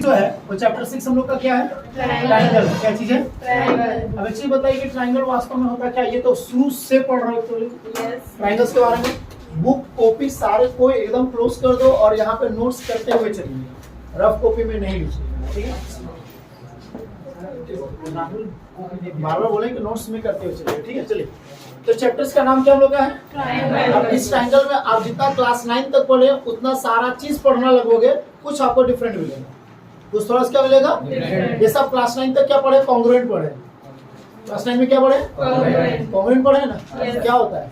जो है वो चैप्टर 6 हम लोग का क्या है? ट्रायंगल। क्या चीज है? ट्रायंगल। अब एक चीज बताइए कि ट्रायंगल वास्तव में होता क्या? ये तो शुरू से पढ़ रहे हो तो ट्रायंगल्स के बारे में। बुक कॉपी सारे को एकदम क्लोज कर दो और यहाँ पे नोट्स करते हुए चलिए, रफ कॉपी में नहीं लिखिए, ठीक है? बार बार बोले कि नोट्स में करते हुए चलिए, ठीक है? चलिए, तो चैप्टर्स का नाम क्या हम लोग का है? ट्रायंगल। अब इस ट्रायंगल में आप जितना क्लास 9 तक पढ़े उतना सारा चीज पढ़ना लगोगे, कुछ आपको डिफरेंट मिलेगा, कुछ थोड़ा सा क्या मिलेगा? ये सब क्लास 9 तक क्या पढ़े? कॉन्ग्रुएंट पढ़े। क्लास 9 में क्या पढ़े? कॉन्ग्रुएंट पढ़े ना? क्या होता है?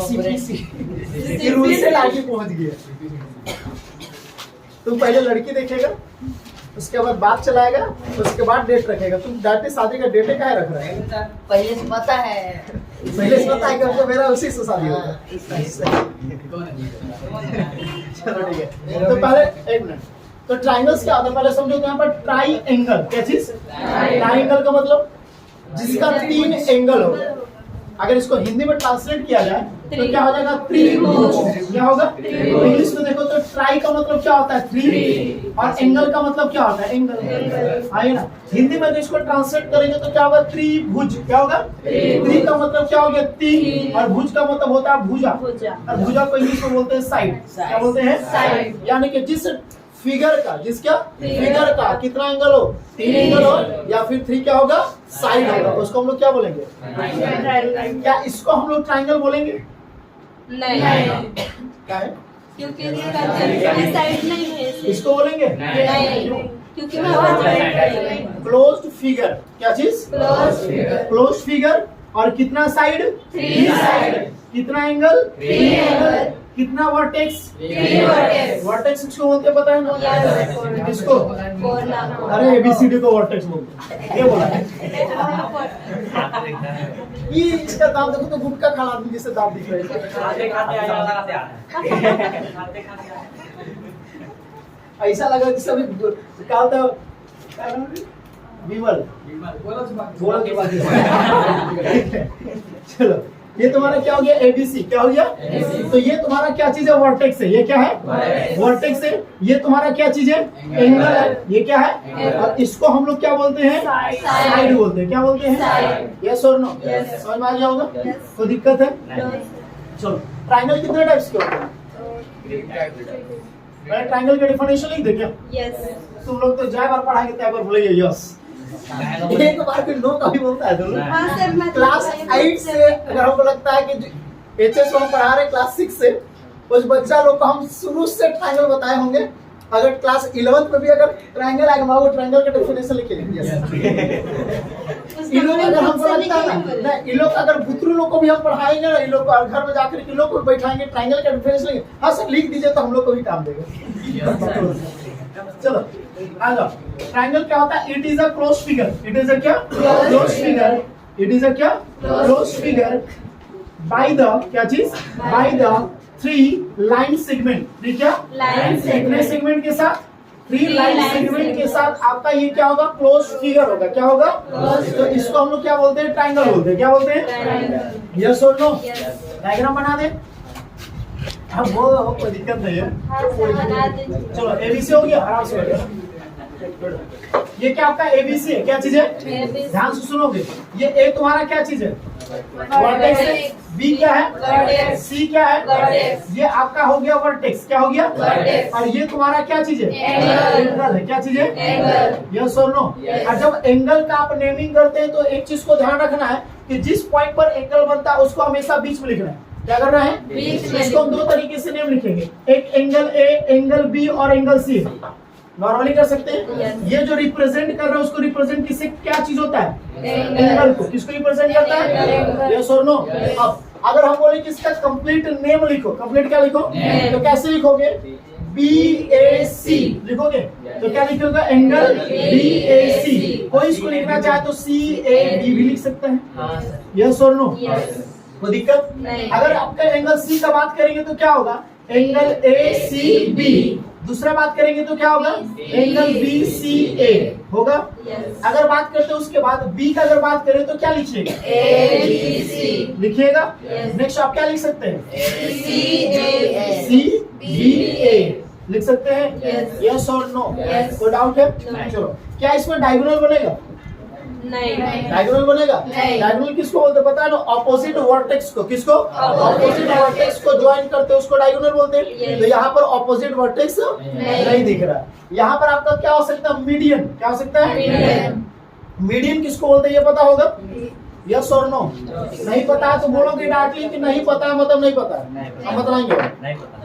सीपीसी रूल से लाके पहुंच गया। तुम पहले लड़की देखेगा, उसके बाद बात चलाएगा, उसके बाद डेट रखेगा। तुम डाटे शादी का डेटे काहे रख रहे हैं? पहले से पता है, पहले से पता है कि हमको मेरा उसी से शादी होगा। चलो ठीक है, तो पहले एक मिनट, तो ट्राइंगल्स क्या होता है पहले समझो। यहाँ पर ट्राई एंगल क्या चीज? ट्राई एंगल का मतलब जिसका 3 एंगल हो। अगर इसको हिंदी में ट्रांसलेट किया जाए तो क्या हो जाएगा? त्रिभुज। क्या होगा? इंग्लिश में देखो तो ट्राई का मतलब क्या होता है? 3, और एंगल का मतलब क्या होता है? एंगल। आइए ना, हिंदी में इसको ट्रांसलेट करेंगे तो क्या होगा? त्रिभुज। क्या होगा? त्रि का मतलब क्या हो गया? 3, और भुज का मतलब होता है भुजा, और भुजा को इंग्लिश में बोलते हैं साइड। क्या बोलते हैं? साइड। यानी कि जिस फिगर का, जिसका फिगर का कितना एंगल हो? 3 एंगल हो, या फिर 3 क्या होगा? साइड होगा, उसको हम लोग क्या बोलेंगे? क्या इसको हम लोग ट्रायंगल बोलेंगे? नहीं। क्या है? क्योंकि इसका साइड नहीं है। इसको बोलेंगे? नहीं, क्योंकि क्लोज्ड फिगर। क्या चीज? Closed figure. और कितना साइड? 3 साइड। कितना एंगल? 3 एंगल। कितना वर्टेक्स? 3 वर्टेक्स। वर्टेक्स किसको बोलते हैं पता है ना? किसको? अरे ABCD को वर्टेक्स बोलते हैं। ये बोला है। ये इसका दाम देखो तो गुटखा खा आदमी जैसे दाम दिख रहा है। ऐसा लगा कि सभी क्या होता है? विमल। चलो, ये तुम्हारा क्या हो गया? ABC। क्या हो गया? तो ये तुम्हारा क्या चीज है? वर्टेक्स है। ये क्या है? वर्टेक्स है। ये तुम्हारा क्या चीज है? एंगल है। ये क्या है? और इसको हम लोग क्या बोलते हैं? साइड बोलते हैं। क्या बोलते हैं? यस और नो? समझ में आ गया होगा? कोई दिक्कत है? चलो, ट्रायंगल कितने टाइप्स के होते हैं? मैं ट्रायंगल का डेफिनेशन लिख दे क्या? तुम लोग तो जाए बार पढ़ाएंगे तय बार बोलेंगे यस। एक बार फिर नो कभी बोलता है तो क्लास 8 से अगर हमको लगता है कि HS को हम पढ़ा रहे क्लास 6 से, उस बच्चा लोग को हम शुरू से ट्रायंगल बताए होंगे। अगर क्लास 11th में भी अगर ट्रायंगल आएगा वो ट्रायंगल का डेफिनेशन लिख के इन लोग अगर हमको लगता है ना, इन लोग अगर बुतरू लोग को भी हम पढ़ाएंगे ना, इन लोग को घर में जाकर इन लोग को बैठाएंगे ट्रायंगल का डेफिनेशन लिखेंगे। हाँ सर लिख दीजिए तो हम लोग को भी काम देगा। चलो आ जाओ। ट्रायंगल क्या होता है? It is a close figure. It is a क्या? Close figure. It is a क्या? क्लोज फिगर बाय द क्या चीज? By the 3 line segment. ठीक है? लाइन सेगमेंट के साथ 3 लाइन सेगमेंट के साथ आपका ये क्या होगा? क्लोज फिगर होगा। क्या होगा? तो इसको हम लोग क्या बोलते हैं? ट्रायंगल बोलते हैं। क्या बोलते हैं? यस और नो? डायग्राम बना दे। अब वो कोई दिक्कत नहीं है। चलो ABC हो गया, आराम से बैठो। ये क्या आपका ABC है? क्या चीज है? ध्यान से सुनोगे। ये A तुम्हारा क्या चीज है? वर्टेक्स है। B क्या है? C क्या है? ये आपका हो गया वर्टेक्स। क्या हो गया? और ये तुम्हारा क्या चीज है? एंगल है। क्या चीज है? यस और नो? और जब एंगल का आप नेमिंग करते हैं तो एक चीज को ध्यान रखना है कि जिस पॉइंट पर एंगल बनता है उसको हमेशा बीच में लिखना है। क्या करना है? इसको हम 2 तरीके से नेम लिखेंगे, एक एंगल A, एंगल B और एंगल C। नॉर्मली कर सकते हैं। ये जो रिप्रेजेंट कर रहा है उसको रिप्रेजेंट किससे क्या चीज होता है? एंगल को। किसको रिप्रेजेंट करता है? यस और नो? अब अगर हम बोले कि इसका कंप्लीट नेम लिखो, कंप्लीट क्या लिखो? तो कैसे लिखोगे? BAC लिखोगे तो क्या लिखोगे? Angle BAC। कोई इसको लिखना चाहे तो CAD भी लिख सकते हैं। यस और नो? कोई दिक्कत? अगर आपका एंगल C का बात करेंगे तो क्या होगा? Angle ACB। दूसरा बात करेंगे तो क्या होगा? एंगल BCA होगा। अगर बात करते हैं उसके बाद B का अगर बात करें तो क्या लिखिएगा? ABC लिखिएगा। नेक्स्ट आप क्या लिख सकते हैं? CA लिख सकते हैं? Yes. यस और नो? Yes. कोई डाउट है? No. चलो, क्या इसमें डायगोनल बनेगा? नहीं डायगोनल बनेगा? नहीं। डायगोनल किसको बोलते हैं पता है ना? ऑपोजिट वर्टेक्स को। किसको? Opposite ऑपोजिट वर्टेक्स को ज्वाइन करते हैं उसको डायगोनल बोलते हैं। Yes. तो यहाँ पर ऑपोजिट वर्टेक्स नहीं दिख रहा है। यहाँ पर आपका क्या हो सकता है? मीडियन। क्या हो सकता है? मीडियन मीडियन किसको बोलते हैं ये पता होगा? यस और नो? नहीं पता है तो बोलोगे डायरेक्टली कि नहीं पता है, मतलब नहीं पता है। हम बताएंगे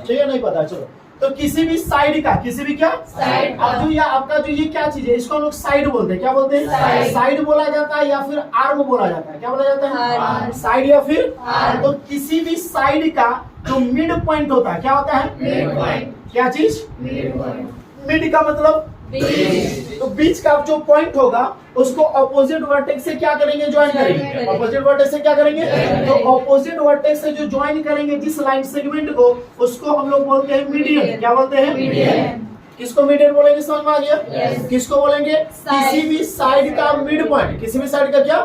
ठीक है, नहीं पता है। चलो, तो किसी भी साइड का, किसी भी क्या साइड अब जो ये आपका जो ये क्या चीज है, इसको हम लोग साइड बोलते हैं। क्या बोलते हैं? साइड। साइड बोला जाता है या फिर आर्म बोला जाता है। क्या बोला जाता है? आर्म। साइड या फिर आर्म। तो किसी भी साइड का जो मिड पॉइंट होता है क्या होता है? मिड पॉइंट क्या चीज? मिड का मतलब बीच तो बीच का जो पॉइंट होगा उसको ऑपोजिट वर्टेक्स से क्या करेंगे? ज्वाइन करेंगे। ऑपोजिट वर्टेक्स से क्या करेंगे? तो ऑपोजिट वर्टेक्स से जो ज्वाइन करेंगे जिस लाइन सेगमेंट को, उसको हम लोग बोलते हैं मीडियन। क्या बोलते हैं? मीडियन किसको मीडियन बोलेंगे? समझ में आ गया? Yes. किसको बोलेंगे? किसी भी साइड का मिड पॉइंट। किसी भी साइड का क्या?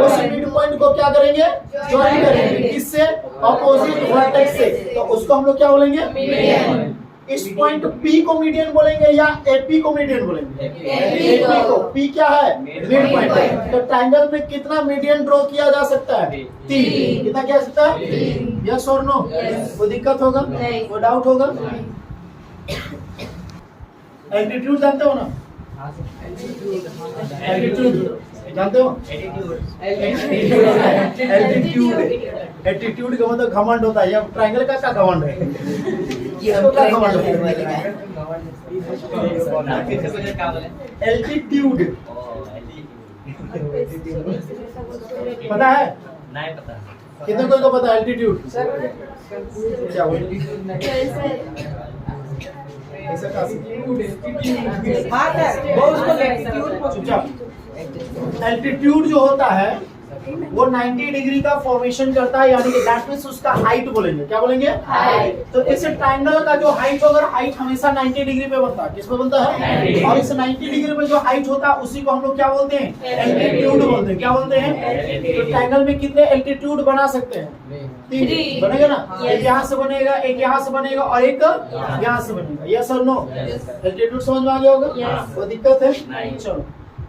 उस मिड पॉइंट को क्या करेंगे? ज्वाइन करेंगे। किससे? ऑपोजिट वर्टेक्स से। तो उसको हम लोग क्या बोलेंगे? मीडियन इस पॉइंट P को मीडियन बोलेंगे या AP को मीडियन बोलेंगे? AP को। P क्या है? Mid point. तो ट्रायंगल में कितना मीडियन ड्रॉ किया जा सकता है? 3। कितना किया जा सकता है? यस और नो? Yes. कोई दिक्कत होगा? नहीं। कोई डाउट होगा? एल्टीट्यूड जानते हो ना? एल्टीट्यूड जानते हो? एल्टीट्यूड का मतलब घमंड होता है। ये ट्रायंगल का क्या घमंड है? इसको क्या घमंड है? एल्टीट्यूड पता है? नहीं पता। कितने कोई को पता है एल्टीट्यूड? क्या वो ऐसा का चुपचाप। एल्टीट्यूड जो होता है वो 90 डिग्री का फॉर्मेशन करता है, यानी कि दैट मींस उसका हाइट बोलेंगे। क्या बोलेंगे? हाइट। तो इस ट्रायंगल का जो हाइट होगा, हाइट हमेशा 90 डिग्री पे बनता है। किस पे बनता है? और इस 90 डिग्री पे जो हाइट होता है उसी को हम लोग क्या बोलते हैं? एल्टीट्यूड बोलते हैं। क्या बोलते हैं? तो ट्रायंगल में कितने एल्टीट्यूड बना सकते हैं? 3 बनेगा ना? Yes. एक यहाँ से बनेगा, एक यहाँ से बनेगा और एक यहाँ से बनेगा। यस और नो? एल्टीट्यूड समझ में आ गया होगा? Yes. कोई दिक्कत है? नहीं। चलो,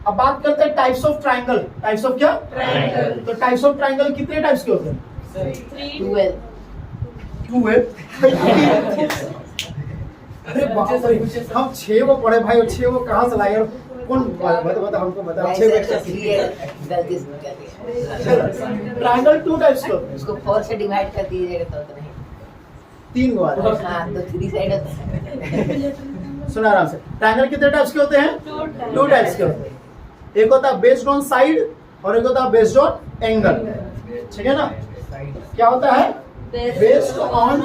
अब बात करते हैं types of triangle. Types of क्या? ट्रायंगल। तो टाइप्स ऑफ ट्रायंगल कितने टाइप्स के होते हैं? 12 2 है। अरे बाप रे, हम 6 को पढ़े भाई, और 6 को कहाँ से लाए यार? कौन बता हमको बता। 6 ट्रायंगल 2 टाइप्स के होते हैं। उसको 4 से डिवाइड कर दीजिएगा तो नहीं। 3 को आ रहा है। हाँ तो 3 साइड होता है। सुना आराम से। ट्रायंगल कितने टाइप्स के होते हैं? 2 टाइप्स के होते हैं। एक होता है बेस्ड ऑन साइड और एक होता है बेस्ड ऑन एंगल। ठीक है ना? क्या होता है? Based on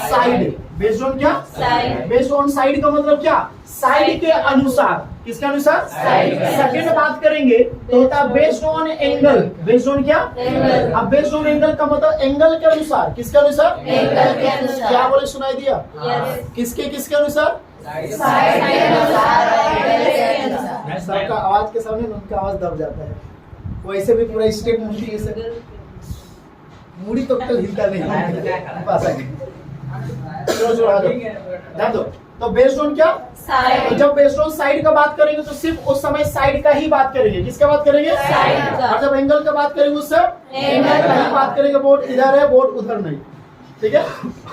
side. Based on क्या? साइड। बेस्ड ऑन साइड का मतलब क्या? साइड के अनुसार। किसके अनुसार? साइड। सेकंड बात करेंगे तो होता है based on angle. Based on क्या? एंगल। अब बेस्ड ऑन एंगल का मतलब एंगल के अनुसार। किसके अनुसार? एंगल के अनुसार। क्या बोले सुनाई दिया? Yes. किसके अनुसार? साइड के अनुसार, एंगल के अनुसार। सबका आवाज के सामने उनका आवाज दब जाता है। वैसे भी पूरा स्टेप मुड़ी है, मुड़ी तो कल हिलता नहीं पास आ गया। चलो आ जाओ, ध्यान दो। तो बेस्ड ऑन क्या? साइड। तो जब बेस्ड ऑन साइड का बात करेंगे तो सिर्फ उस समय साइड का ही बात करेंगे। किसका बात करेंगे? साइड का। और जब एंगल का बात करेंगे उससे एंगल का ही बात करेंगे। बोर्ड इधर है, बोर्ड उधर नहीं। ठीक है?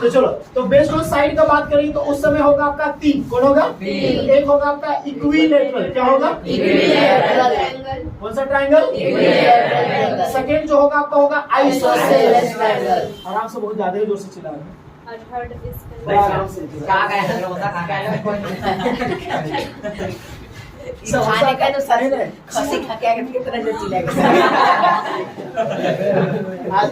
तो चलो, तो बेस्ड ऑन साइड का बात करेंगे तो उस समय होगा आपका 3। कौन होगा? 3। एक होगा आपका इक्विलैटरल। क्या होगा? इक्विलैटरल। कौन सा ट्रायंगल? इक्विलैटरल। सेकंड जो होगा आपका होगा आइसोसेलेस आइसोसेलेस। ट्रायंगल। आराम से, बहुत ज्यादा जोर से चिल्ला रहे हैं। बड़ा आराम से क्या कहे होता खाने का तो सर खसी खा के कितना जो चिल्लाएगा। आज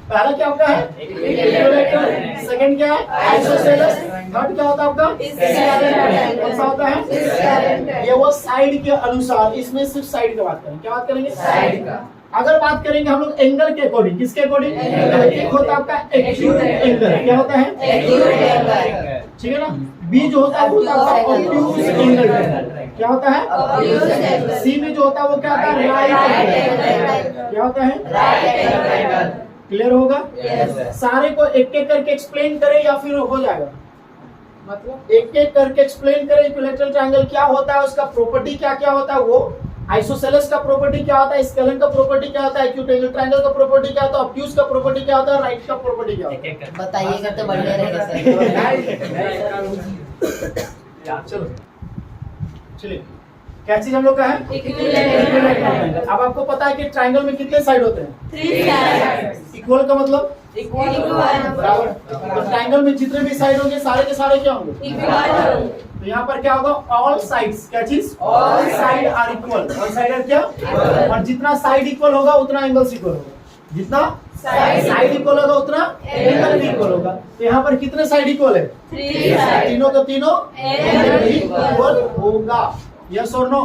पहला क्या होता है? इक्विलैटरल। सेकंड क्या है? आइसोसेलेस। थर्ड क्या होता है आपका? स्कैलेंट। कौन सा होता है? स्कैलेंट। ये वो साइड के अनुसार। इसमें सिर्फ साइड का बात करेंगे। क्या बात करेंगे? साइड का। अगर बात करेंगे हम लोग एंगल के अकॉर्डिंग। किसके अकॉर्डिंग? एंगल। एक होता है आपका एक्यूट एंगल। क्या होता है? Acute angle. ठीक है ना? बी जो होता है वो होता है ऑब्ट्यूज एंगल। क्या होता है? Obtuse angle. सी में जो होता है वो क्या होता है? Right right angle. एंगल। क्या होता है? Right angle. क्लियर होगा? Yes. सारे को एक एक करके एक्सप्लेन करें या फिर हो जाएगा? मतलब एक एक करके एक्सप्लेन करें इक्विलैटरल ट्रायंगल क्या होता है, उसका प्रॉपर्टी क्या क्या होता है, वो आइसोसेलेस का प्रॉपर्टी क्या होता है, स्केलेन का प्रॉपर्टी क्या होता है, एक्यूट एंगल ट्रायंगल का प्रॉपर्टी क्या होता है, ऑब्ट्यूज का प्रॉपर्टी क्या होता है, राइट का प्रॉपर्टी क्या होता है। बताइएगा तो बढ़िया रहेगा सर। चलो चलिए, क्या चीज हम लोग का है, इक्विलैटरल। अब आपको पता है कि ट्रायंगल में कितने साइड होते हैं, 3 sides। इक्वल का मतलब Equal। बराबर। तो ट्रायंगल में जितने भी साइड होंगे सारे के सारे क्या होंगे, Equal। तो यहाँ पर क्या होगा, ऑल साइड्स, क्या चीज, all side are equal, all side are क्या, और जितना साइड इक्वल होगा उतना एंगल्स इक्वल होगा, जितना साइड इक्वल होगा उतना एंगल भी इक्वल होगा। तो यहाँ पर कितने साइड इक्वल है, 3 sides। तीनों का तीनों एंगल इक्वल होगा, यस और नो।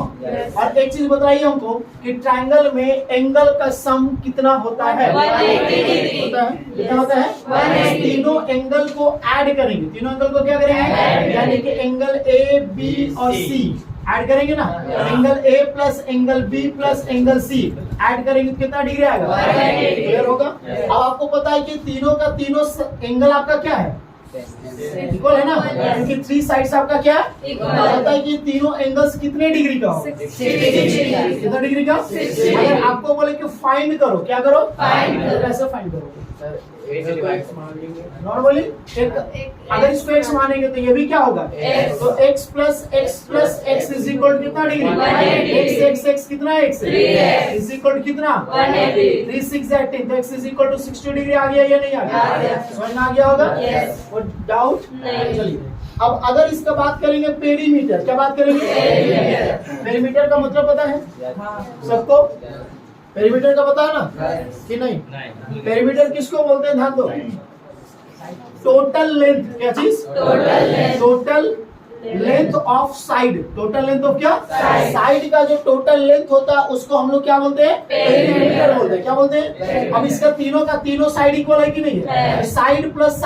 और एक चीज बताइए हमको कि ट्रायंगल में एंगल का सम कितना होता है, 180 डिग्री। होता है, कितना होता है, 180। तीनों एंगल को ऐड करेंगे, तीनों एंगल को क्या करेंगे, यानी कि एंगल ए बी और सी ऐड करेंगे ना, angle A plus angle B plus angle C add करेंगे तो कितना डिग्री आएगा, 180। क्लियर होगा। अब आपको पता है कि तीनों का तीनों एंगल आपका क्या है, इक्वल है ना, क्योंकि 3 साइड्स आपका क्या है, Equal। होता है कि तीनों एंगल्स कितने डिग्री का हो, 60 डिग्री। कितना डिग्री का, 60। अगर आपको बोले कि फाइंड करो, क्या करो, Find करो। तो कैसे फाइंड करोगे, नॉर्मली अगर इसको x मानेंगे तो ये भी क्या होगा, X। तो x plus x is equal कितना डिग्री, 180। x कितना है, x 3x। इज इक्वल कितना, 180। 3 6 18, तो x is equal to 60 degree आ गया या नहीं आ आ गया, गया। समझ में आ गया होगा, Yes। और डाउट नहीं। चलिए अब अगर इसका बात करेंगे पेरीमीटर, क्या बात करेंगे, पेरीमीटर। पेरीमीटर का मतलब पता है सबको, पेरीमीटर का पता है ना कि नहीं, पेरीमीटर किसको बोलते हैं, ध्यान दो, टोटल लेंथ, क्या चीज, Total length। Total length of side, total length of क्या, Side। साइड का जो टोटल लेंथ होता है उसको हम लोग क्या बोलते हैं, पेरीमीटर बोलते हैं, क्या बोलते हैं। अब इसका तीनों का तीनों साइड इक्वल है कि नहीं है, है। Side plus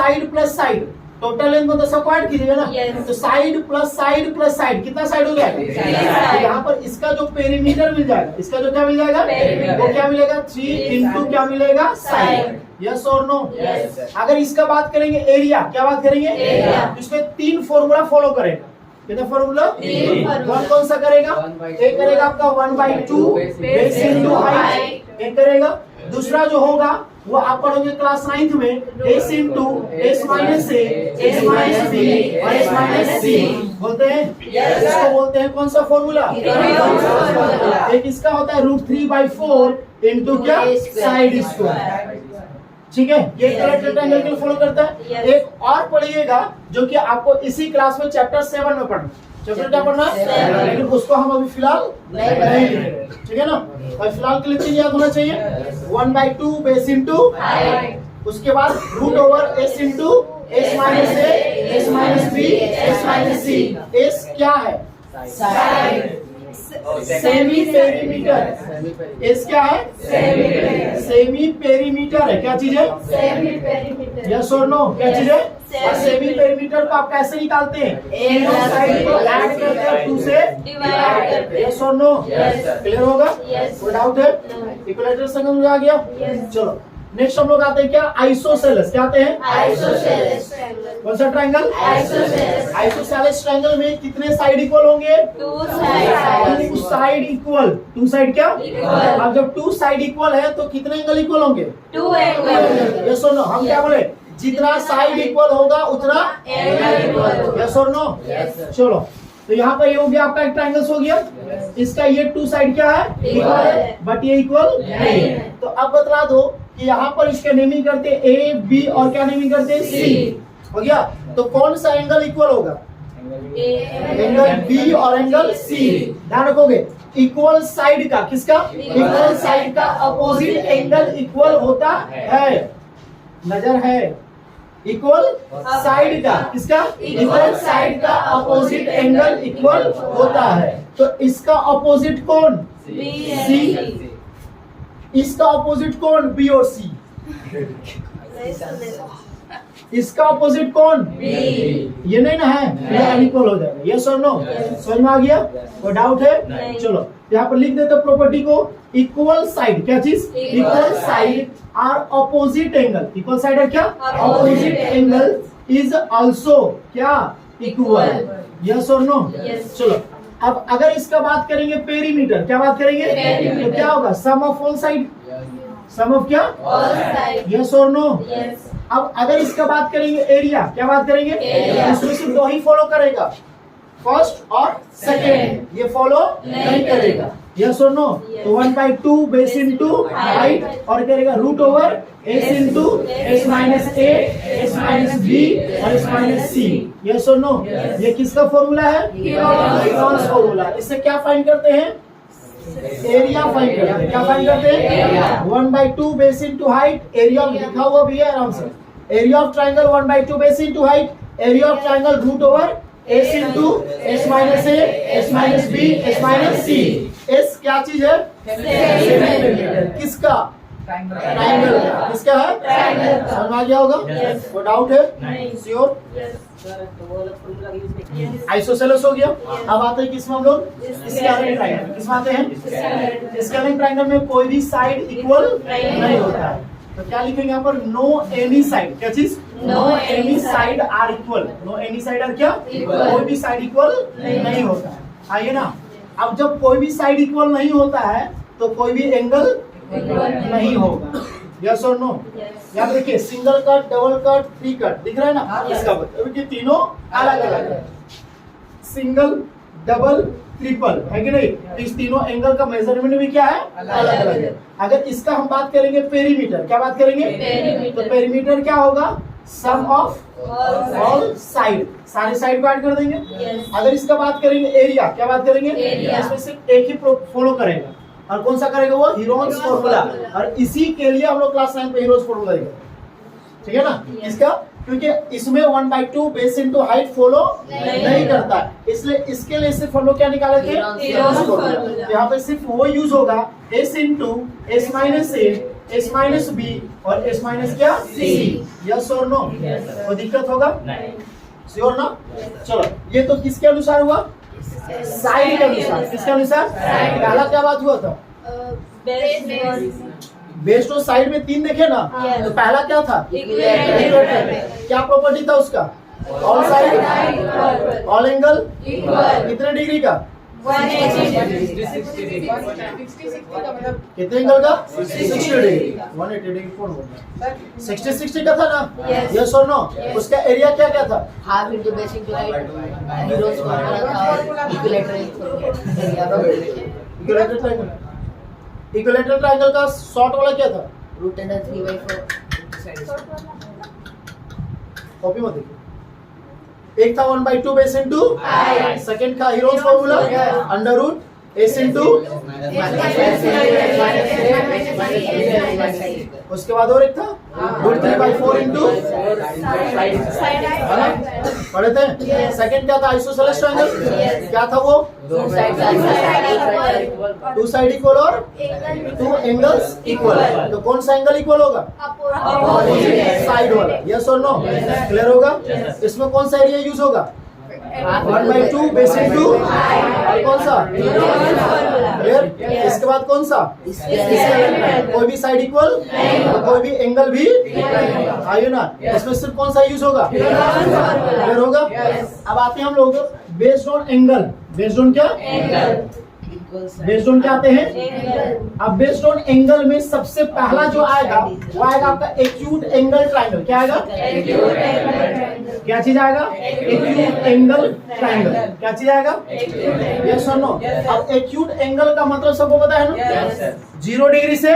side, total length मतलब सबको ऐड कीजिएगा ना, Yes। तो साइड प्लस साइड कितना साइड हो जाएगा, side। तो यहाँ पर इसका जो पेरीमीटर मिल जाएगा, इसका जो क्या मिल जाएगा, Perimeter। वो क्या मिलेगा, 3 इंटू क्या मिलेगा, साइड, Side। यस और नो। Yes। अगर इसका बात करेंगे एरिया, क्या बात करेंगे, Area। इसमें 3 फॉर्मूला फॉलो करेगा, कितना फॉर्मूला, 3 formula। कौन सा करेगा, एक करेगा आपका 1/2 बेस इनटू हाइट, एक करेगा, दूसरा जो होगा वो आप पढ़ोगे क्लास 9th में S into S minus A S minus B और एस माइनस सी बोलते हैं, Yes। इसको बोलते हैं कौन सा फॉर्मूला, formula। एक इसका होता है √3/4 इंटू क्या, साइड स्क्वायर, ठीक है, ये इक्विलैटरल ट्रायंगल के लिए फॉलो करता है। Yes। एक और पढ़िएगा जो कि आपको इसी क्लास में चैप्टर 7 में पढ़ना, चैप्टर क्या पढ़ना है, 7। लेकिन उसको हम अभी फिलहाल नहीं नहीं लिखेंगे, ठीक है ना, और फिलहाल के लिए तीन याद होना चाहिए, 1/2 बेस इंटू हाइट। उसके बाद √s into S minus A S minus B S minus C, S क्या है, Side। सेमी पेरीमीटर, एस क्या है, सेमी पेरीमीटर है, क्या चीज है, Semi perimeter। यस और नो, क्या चीज है, और Semi सेमी पेरीमीटर को आप कैसे निकालते हैं, एक तीनों साइड को ऐड करते हैं 2 से Divide करते हैं। यस और नो, Yes। क्लियर होगा, Yes। कोई डाउट है, No। इक्विलैटरल समझ में आ गया, Yes। चलो नेक्स्ट हम लोग आते हैं क्या, आइसोसेलेस, क्या आते हैं, Isosceles triangle। कौन सा ट्रायंगल, Isosceles। आइसोसेलेस ट्रायंगल में कितने साइड इक्वल होंगे, 2 sides। 2 साइड इक्वल, 2 साइड क्या, Equal। अब जब 2 साइड इक्वल है तो कितने एंगल इक्वल होंगे, 2 angles। यस और नो, हम क्या बोले, जितना साइड इक्वल होगा उतना Angle equal होगा। यस और नो, Yes। चलो तो यहाँ पर ये हो गया आपका एक ट्रायंगल हो गया, इसका ये 2 साइड क्या है, Equal इक्वल है, है। बट ये इक्वल नहीं है। है। तो अब बतला दो कि यहाँ पर इसका नेमिंग करते हैं ए बी और क्या नेमिंग करते हैं सी, हो गया, तो कौन सा एंगल इक्वल होगा, एंगल बी और एंगल सी, ध्यान रखोगे, इक्वल साइड का, किसका, इक्वल साइड का अपोजिट एंगल इक्वल होता है, नजर है, इक्वल साइड का, किसका, इक्वल साइड का अपोजिट एंगल इक्वल होता है, तो इसका अपोजिट कौन, B। इसका अपोजिट कौन, बी और सी, इसका अपोजिट कौन, B। ये नहीं ना है, ये अनइक्वल हो जाएगा, यस और नो, समझ में आ गया, कोई डाउट है, नहीं। चलो यहाँ पर लिख देते प्रॉपर्टी को, इक्वल साइड, क्या चीज, equal side are opposite angle, equal side है क्या, Opposite opposite angle is also क्या, इक्वल, यस और नो? Yes. चलो अब अगर इसका बात करेंगे पेरीमीटर, क्या बात करेंगे? Perimeter. तो क्या होगा? Sum of all side, sum of क्या? All side. यस और नो? Yes. अब अगर इसका बात करेंगे एरिया, क्या बात करेंगे? Area. इसमें सिर्फ दो ही फॉलो करेगा, फर्स्ट और सेकेंड, ये फॉलो नहीं करेगा, यस और नो? Yes. तो 1/2 बेस इनटू हाइट और करेगा root over S into S minus A S minus B और एस माइनस सी, यस और नो? Yes. ये किसका फॉर्मूला है? Heron's formula. इससे क्या फाइंड करते हैं? एरिया फाइंड करते हैं। क्या फाइंड करते हैं? Area. 1/2 base into height, area लिखा हुआ भी है आराम से। Area of triangle 1/2 base into height, area of triangle root over S into S minus A S minus B S minus C. S क्या चीज है? सेंटीमीटर। किसका? ट्राइंगल का। किसका है? Triangle का। समझ में आ गया होगा? Yes. कोई डाउट है? नहीं। श्योर? Yes. Yes. आइसोसेलेस हो गया। अब आते हैं किसमें हम लोग? Scalene triangle. किसमें आते हैं? स्केलिन ट्राइंगल में कोई भी साइड इक्वल नहीं होता है, तो क्या लिखेंगे यहाँ पर? No any side. क्या चीज? No any any side are equal. No any side are क्या? Equal. कोई भी साइड इक्वल नहीं होता है। आइए ना, अब जब कोई भी साइड इक्वल नहीं होता है तो कोई भी एंगल नहीं होगा, यस और नो? Yes. यहाँ पे देखिए single cut, double cut, three cut दिख रहा है ना? इसका मतलब ये तीनों अलग अलग है, सिंगल, डबल, ट्रिपल, है कि नहीं? तो इस तीनों एंगल का मेजरमेंट भी क्या है? अलग अलग है। अगर इसका हम बात करेंगे पेरीमीटर, क्या बात करेंगे? Perimeter. तो पेरीमीटर क्या होगा? सम ऑफ ऑल साइड, सारे साइड को ऐड कर देंगे। Yes. अगर इसका बात करेंगे एरिया, क्या बात करेंगे? Area. इसमें सिर्फ एक ही फॉलो करेगा, और कौन सा करेगा? वो हीरोन्स Heron's फॉर्मूला। formula. और इसी के लिए हम लोग क्लास 9 पे हीरोन्स फॉर्मूला देंगे, ठीक है ना? Yes. इसका क्योंकि इसमें 1/2 बेस इनटू हाइट फॉलो नहीं करता है, इसलिए इसके लिए सिर्फ हम लोग क्या निकाले थे? Heron's formula. यहाँ पे सिर्फ वो यूज होगा s into S minus A S minus B और एस माइनस क्या? C. यस और नो? Yes. कोई दिक्कत होगा? नहीं। श्योर ना? चलो, ये तो किसके अनुसार हुआ? साइड के अनुसार। किसके अनुसार? Side. पहला क्या बात हुआ था? बेस्ड ऑन साइड में तीन देखे ना? Yes. तो पहला क्या था? Equilateral. क्या प्रॉपर्टी था उसका? All side, Equal. All angle, Equal. कितने डिग्री का? 180. कितने एंगल का? 60 डिग्री। 180 डिग्री कौन होता है? 60 का था ना? Yes. यस और नो? Yes. उसका एरिया क्या क्या था? Half into basic to height, Heron's formula था, equilateral area equilateral triangle. Equilateral triangle का शॉर्ट वाला क्या था? रूट अंडर 3/4 कॉपी मत देखिए। एक था 1/2 बेस इनटू Height. सेकंड का Heron's formula under root s into, उसके बाद और एक था रूट 3/4 इनटू, है ना? पढ़े थे? सेकंड क्या था? Isosceles triangle. Yes. क्या था वो? Two side two side equal और टू एंगल्स इक्वल। तो कौन सा एंगल इक्वल होगा? Opposite. साइड वाला, यस और नो? क्लियर होगा? इसमें कौन सा एरिया यूज होगा? 1/2 बेस इनटू, और कौन सा? क्लियर? इसके बाद कौन सा? कोई भी साइड इक्वल, कोई भी एंगल भी, आइए ना, इसमें सिर्फ कौन सा यूज होगा? क्लियर होगा? अब आते हैं हम लोग based on angle. Based on क्या? बेस्ड ऑन क्या आते हैं? अब बेस्ड ऑन एंगल में सबसे पहला जो आएगा वो आएगा आपका एक्यूट एंगल ट्रायंगल। क्या आएगा? क्या चीज आएगा? Acute angle triangle. क्या चीज आएगा? यस और नो? अब एक्यूट एंगल का मतलब सबको पता है ना? 0 डिग्री से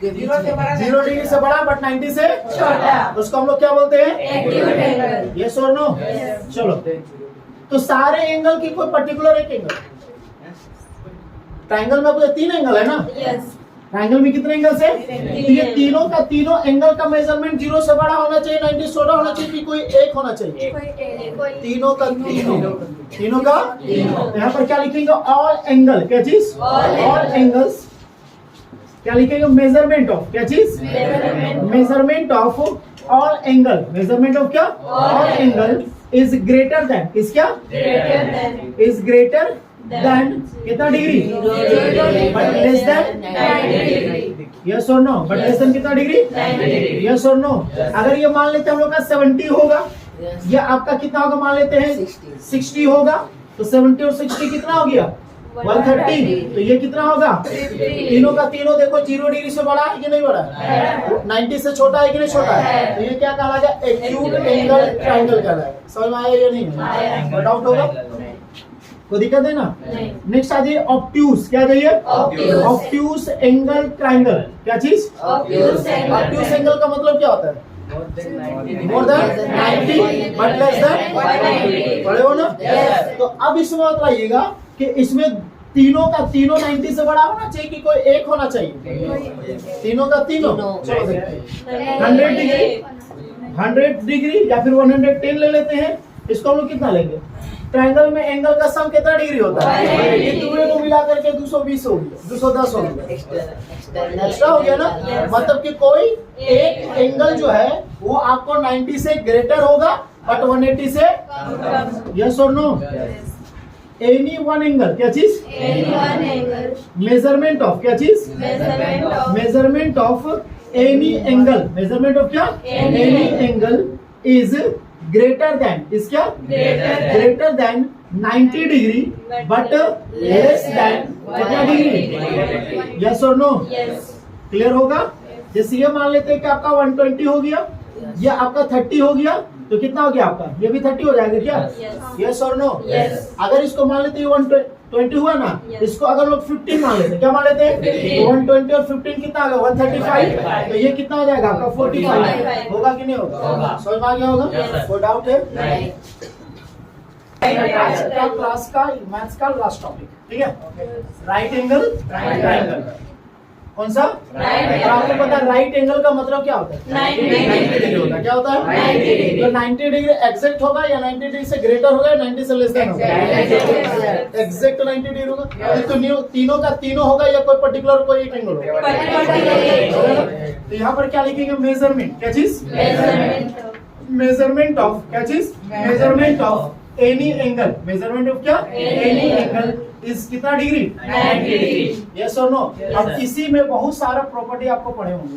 0 डिग्री से बड़ा बट 90 से छोटा। उसको हम लोग क्या बोलते हैं? यस और नो? चलो, तो सारे एंगल की कोई पर्टिकुलर एक एंगल, ट्रायंगल में आपको 3 एंगल है ना? ट्रायंगल में कितने एंगल्स है? तो ये तीनों का तीनों एंगल का मेजरमेंट 0 से बड़ा होना चाहिए, 90 से छोटा होना चाहिए, कि कोई एक होना चाहिए? तीनों का तीनों का। यहाँ पर क्या लिखेंगे? All angle. क्या चीज? All angles. क्या लिखेंगे? Measurement of. क्या चीज? Measurement of all angle. Measurement of क्या? All angle is greater than, is क्या? इज ग्रेटर देन कितना degree? But less than 90 degree. Yes और नो, बट लेस देन कितना डिग्री, 90 डिग्री। यस और नो। अगर ये मान लेते हैं हम लोग का 70 होगा, Yes. ये आपका कितना होगा मान लेते हैं 60. 60 होगा, तो 70 और 60 कितना हो गया 130, तो ये कितना होगा तीनों का तीनों देखो 0 डिग्री से बड़ा है कि नहीं बड़ा है, 90 से छोटा है कि नहीं छोटा है, तो ये क्या कहलाएगा एक्यूट एंगल ट्रायंगल कहलाएगा। समझ में आया या नहीं, कोई डाउट होगा, कोई दिक्कत है ना। नेक्स्ट आ जाइए ऑब्ट्यूज, क्या चाहिए Obtuse. ऑब्ट्यूज एंगल ट्रायंगल, क्या चीज Obtuse angle. ऑब्ट्यूज एंगल का मतलब क्या होता है, more than 90 but less then 190. बड़े हो ना। Yes. तो अब इसमें बताइएगा कि इसमें तीनों का तीनों 90 से बड़ा होना चाहिए कि कोई एक होना चाहिए, तीनों का तीनों, चलो देखते हैं 100 डिग्री, 100 डिग्री या फिर 110 ले लेते हैं, इसको हम लोग कितना लेंगे, ट्रायंगल में एंगल का सम कितना डिग्री होता है, ये दोनों को मिला करके 220 हो गया, 210 हो गया, एक्स्ट्रा हो गया ना, मतलब कि कोई एक एंगल जो है वो आपको 90 से ग्रेटर होगा बट 180 से, यस और नो, एनी वन एंगल, क्या चीज Anyone angle. मेजरमेंट ऑफ, क्या चीज Measurement of. Measurement of any angle, measurement of क्या, Any any angle is greater than, is क्या Greater than. Greater than 90 degree but less than कितना degree, yes और no, Yes. Clear होगा। जैसे ये मान लेते हैं कि आपका 120 हो गया, ये आपका 30 हो गया, तो कितना हो गया आपका, ये भी 30 हो जाएगा क्या, Yes. यस और नो। Yes. अगर इसको मान लेते हैं 120 हुआ ना, Yes. इसको अगर लोग 15 मान लेते हैं, क्या मान लेते हैं 15. 120 और 15 कितना होगा 135, तो ये कितना हो जाएगा आपका 45 45. होगा कि नहीं होगा, होगा। समझ में आ गया होगा, Yes. कोई डाउट है। Right. आज का क्लास का मैथ्स का लास्ट टॉपिक, ठीक है, राइट एंगल ट्रायंगल, कौन सा, Right तो आपको पता है राइट एंगल का मतलब क्या होता है, 90 डिग्री होता है, क्या होता है 90 डिग्री। तो 90 डिग्री एग्जैक्ट होगा या 90 डिग्री से ग्रेटर होगा या 90 से लेस देन होगा, Exact. एग्जैक्ट 90 डिग्री होगा, तो तीनों का तीनों होगा या कोई पर्टिकुलर कोई एक एंगल होगा, Particular. तो यहाँ पर क्या लिखेंगे मेजरमेंट, क्या चीज Measurement of. मेजरमेंट ऑफ, क्या चीज measurement of any angle, measurement of क्या एनी एंगल इज कितना डिग्री 90 डिग्री। यस और नो। Yes, अब sir. इसी में बहुत सारा प्रॉपर्टी आपको पढ़े होंगे,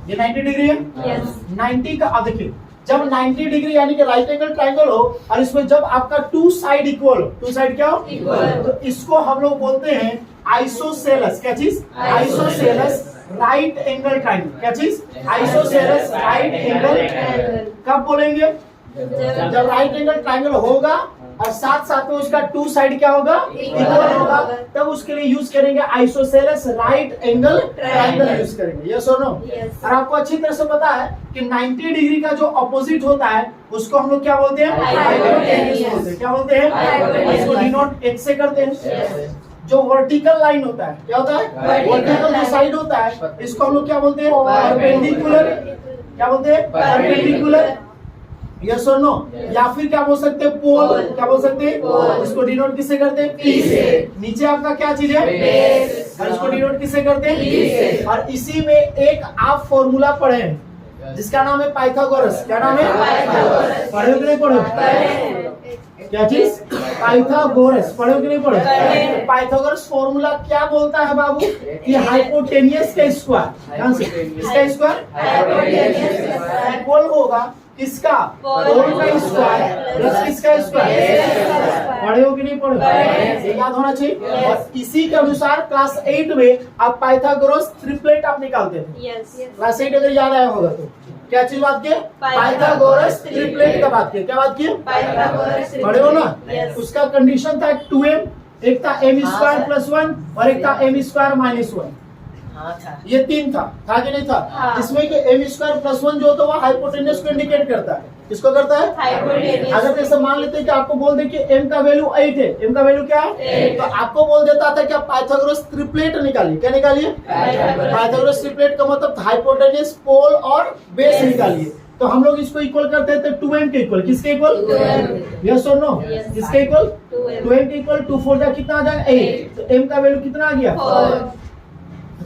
ये 90 डिग्री है, Yes. 90 का, अब देखिए जब 90 डिग्री यानी कि राइट एंगल ट्रायंगल हो और इसमें जब आपका टू साइड इक्वल हो, टू साइड क्या हो Equal. तो इसको हम लोग बोलते हैं आइसोसेलस, क्या चीज आइसोसेलस राइट एंगल ट्रायंगल, क्या चीज आइसोसेलस राइट एंगल, कब बोलेंगे जब राइट एंगल ट्रायंगल होगा और साथ साथ में उसका टू साइड क्या होगा इक्वल होगा, तब उसके लिए यूज करेंगे isosceles right angle triangle use करेंगे, यस और नो। Yes. और आपको अच्छी तरह से पता है कि 90 डिग्री का जो ऑपोजिट होता है उसको हम लोग क्या बोलते हैं हाइपोटेन्यूज बोलते हैं, क्या बोलते हैं Hypotenuse. इसको डिनोट H से करते हैं। Yes. जो वर्टिकल लाइन होता है क्या होता है Vertical वर्टिकल जो line. साइड होता है इसको हम लोग क्या बोलते हैं Perpendicular. परपेंडिकुलर, क्या बोलते हैं परपेंडिकुलर, यस और नो। Yes. या फिर क्या बोल सकते हैं पोल, Pole. क्या बोल सकते हैं Pole. इसको डिनोट किससे करते हैं P से। नीचे आपका क्या चीज है Base. और इसको डिनोट किससे करते P से। हैं, और इसी में एक आप फॉर्मूला पढ़े हैं जिसका नाम है पाइथागोरस, क्या नाम है पाइथागोरस। पढ़े हो कि नहीं पढ़े, पढ़े। क्या चीज पाइथागोरस, पढ़े हो कि नहीं पढ़े। पढ़े। पाइथागोरस फॉर्मूला क्या बोलता है बाबू कि हाइपोटेनियस का स्क्वायर, ध्यान से इसका स्क्वायर Hypotenuse. इक्वल होगा किसका Pole पोल का स्क्वायर प्लस किसका स्क्वायर, पढ़े हो कि नहीं पढ़े, पढ़े। ये याद होना चाहिए। Yes. और इसी के अनुसार क्लास 8 में आप पाइथागोरस ट्रिपलेट आप निकालते थे, Yes. क्लास 8 अगर याद आया होगा तो क्या चीज बात किए पाइथागोरस ट्रिपलेट का बात किए, क्या बात किए Pythagoras. पढ़े हो ना। Yes. उसका कंडीशन था 2m, एक था m स्क्वायर प्लस 1 और एक था m स्क्वायर माइनस 1, हाँ था। ये तीन था कि नहीं था। हाँ। इसमें कि m स्क्वायर प्लस 1 जो होता है वो हाइपोटेन्यूज को इंडिकेट करता है, किसको करता है Hypotenuse. अगर जैसे मान लेते हैं कि आपको बोल दे कि m का वैल्यू 8 है, m का वैल्यू क्या है 8, तो आपको बोल देता था कि आप पाइथागोरस ट्रिपलेट निकालिए, क्या निकालिए Pythagoras. पाइथागोरस ट्रिपलेट का मतलब हाइपोटेन्यूज पोल और बेस निकालिए। तो हम लोग इसको इक्वल करते थे 2m के इक्वल, किसके इक्वल 2m. यस और नो, Yes. किसके इक्वल 2m. 2m के इक्वल 2 4 जा कितना आ जाएगा 8, तो m का वैल्यू कितना आ गया 4.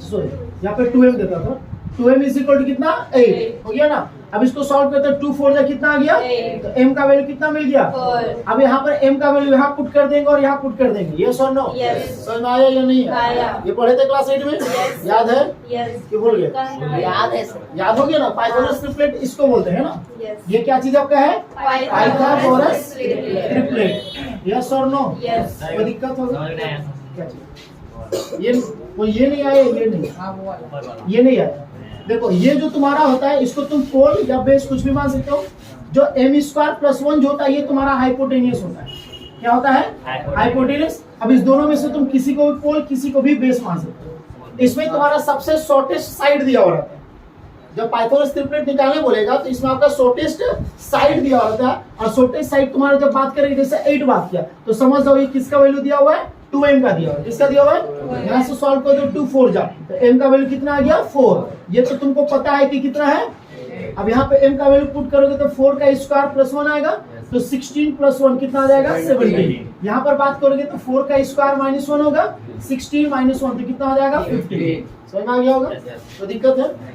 सॉरी यहाँ पे 2m देता था 2m इज इक्वल टू कितना 8 हो गया ना। अब इसको सॉल्व करते हैं 2 4 जा कितना आ गया 8। तो m का वैल्यू कितना मिल गया 4। अब यहाँ पर m का वैल्यू यहाँ पुट कर देंगे और यहाँ पुट कर देंगे, यस और नो? Yes। समझ में आया या नहीं आया। ये पढ़े थे क्लास 8 में? Yes। याद है यस कि भूल गए? याद है सर। याद हो गया ना, पाइथागोरस ट्रिपलेट इसको बोलते हैं ना। यस ये क्या चीज आपका है पाइथागोरस ट्रिपलेट। ट्रिपलेट, यस और नो? यस कोई दिक्कत होगा क्या चीज? ये नहीं आया, ये नहीं आया। देखो ये जो तुम्हारा होता है इसको तुम पोल या बेस कुछ भी मान सकते हो। जो m स्क्वायर प्लस 1 जो होता है ये तुम्हारा हाइपोटेनियस होता है। क्या होता है हाइपोटेनियस। अब इस दोनों में से तुम किसी को भी पोल किसी को भी बेस मान सकते हो। इसमें तुम्हारा सबसे शॉर्टेस्ट साइड दिया हुआ रहता है। जब पाइथागोरस ट्रिपलेट निकालने बोलेगा तो इसमें आपका शॉर्टेस्ट साइड दिया हुआ रहता है। और शॉर्टेस्ट साइड तुम्हारा जब बात करेंगे जैसे 8 बात किया तो समझ जाओ ये किसका वैल्यू दिया हुआ है 2m का दिया हुआ है। किसका दिया हुआ है? यहाँ से सॉल्व कर दो 2 4 जा तो m का वैल्यू कितना आ गया 4। ये तो तुमको पता है कि कितना है। अब यहाँ पे m का वैल्यू पुट करोगे तो 4 का स्क्वायर प्लस 1 आएगा तो 16 प्लस 1 कितना आ जाएगा 17। यहाँ पर बात करोगे तो 4 का स्क्वायर माइनस 1 होगा 16 माइनस 1 तो कितना आ जाएगा 15। समझ में आ गया होगा? तो दिक्कत है?